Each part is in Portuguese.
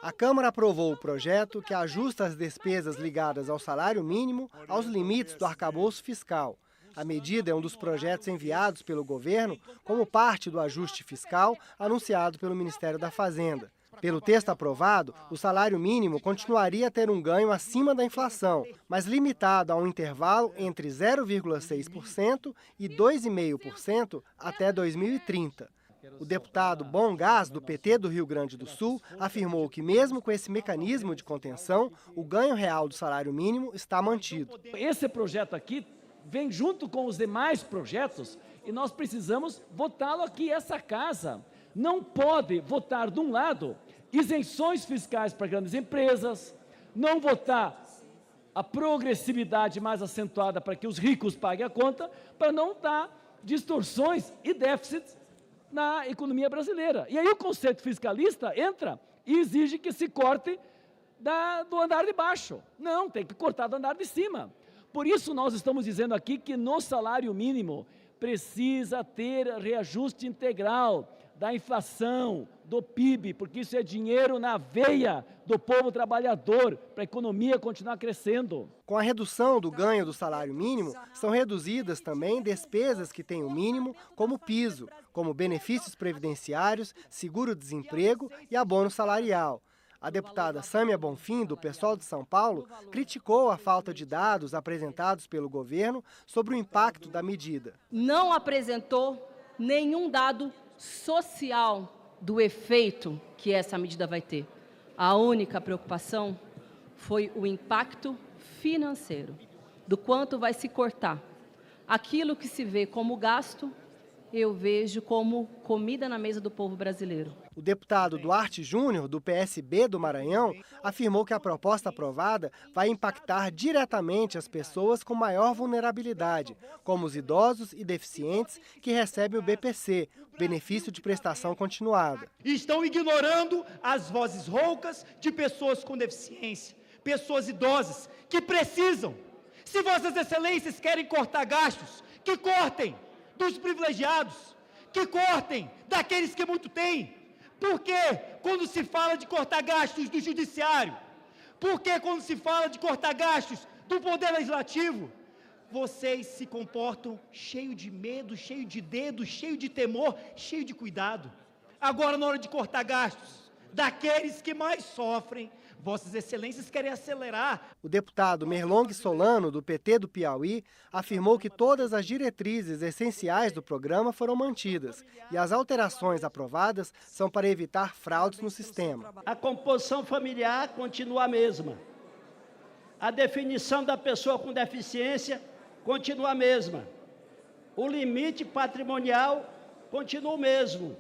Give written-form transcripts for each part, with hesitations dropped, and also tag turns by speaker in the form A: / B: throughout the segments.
A: A Câmara aprovou o projeto que ajusta as despesas ligadas ao salário mínimo aos limites do arcabouço fiscal. A medida é um dos projetos enviados pelo governo como parte do ajuste fiscal anunciado pelo Ministério da Fazenda. Pelo texto aprovado, o salário mínimo continuaria a ter um ganho acima da inflação, mas limitado a um intervalo entre 0,6% e 2,5% até 2030. O deputado Bom Gás, do PT do Rio Grande do Sul, afirmou que mesmo com esse mecanismo de contenção, o ganho real do salário mínimo está mantido.
B: Esse projeto aqui vem junto com os demais projetos e nós precisamos votá-lo aqui. Essa casa não pode votar, de um lado, isenções fiscais para grandes empresas, não votar a progressividade mais acentuada para que os ricos paguem a conta, para não dar distorções e déficits na economia brasileira. E aí o conceito fiscalista entra e exige que se corte do andar de baixo. Não, tem que cortar do andar de cima. Por isso nós estamos dizendo aqui que no salário mínimo precisa ter reajuste integral da inflação, do PIB, porque isso é dinheiro na veia do povo trabalhador, para a economia continuar crescendo.
A: Com a redução do ganho do salário mínimo, são reduzidas também despesas que têm o mínimo como piso, como benefícios previdenciários, seguro-desemprego e abono salarial. A deputada Sâmia Bonfim, do PSOL de São Paulo, criticou a falta de dados apresentados pelo governo sobre o impacto da medida.
C: Não apresentou nenhum dado social do efeito que essa medida vai ter. A única preocupação foi o impacto financeiro, do quanto vai se cortar. Aquilo que se vê como gasto, eu vejo como comida na mesa do povo brasileiro.
A: O deputado Duarte Júnior, do PSB do Maranhão, afirmou que a proposta aprovada vai impactar diretamente as pessoas com maior vulnerabilidade, como os idosos e deficientes que recebem o BPC, benefício de prestação continuada.
D: Estão ignorando as vozes roucas de pessoas com deficiência, pessoas idosas que precisam. Se Vossas Excelências querem cortar gastos, que cortem dos privilegiados, que cortem daqueles que muito têm. Por que quando se fala de cortar gastos do judiciário? Por que quando se fala de cortar gastos do poder legislativo? Vocês se comportam cheio de medo, cheio de dedo, cheio de temor, cheio de cuidado. Agora, na hora de cortar gastos daqueles que mais sofrem, Vossas Excelências querem acelerar.
A: O deputado Merlong Solano, do PT do Piauí, afirmou que todas as diretrizes essenciais do programa foram mantidas e as alterações aprovadas são para evitar fraudes no sistema.
E: A composição familiar continua a mesma. A definição da pessoa com deficiência continua a mesma. O limite patrimonial continua o mesmo.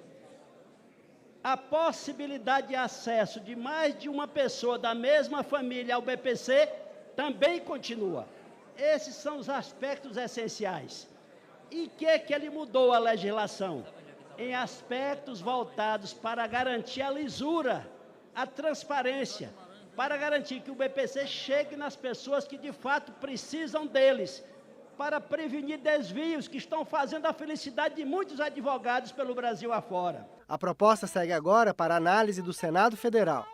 E: A possibilidade de acesso de mais de uma pessoa da mesma família ao BPC também continua. Esses são os aspectos essenciais. E que ele mudou a legislação? Em aspectos voltados para garantir a lisura, a transparência, para garantir que o BPC chegue nas pessoas que de fato precisam deles, para prevenir desvios que estão fazendo a felicidade de muitos advogados pelo Brasil afora.
A: A proposta segue agora para análise do Senado Federal.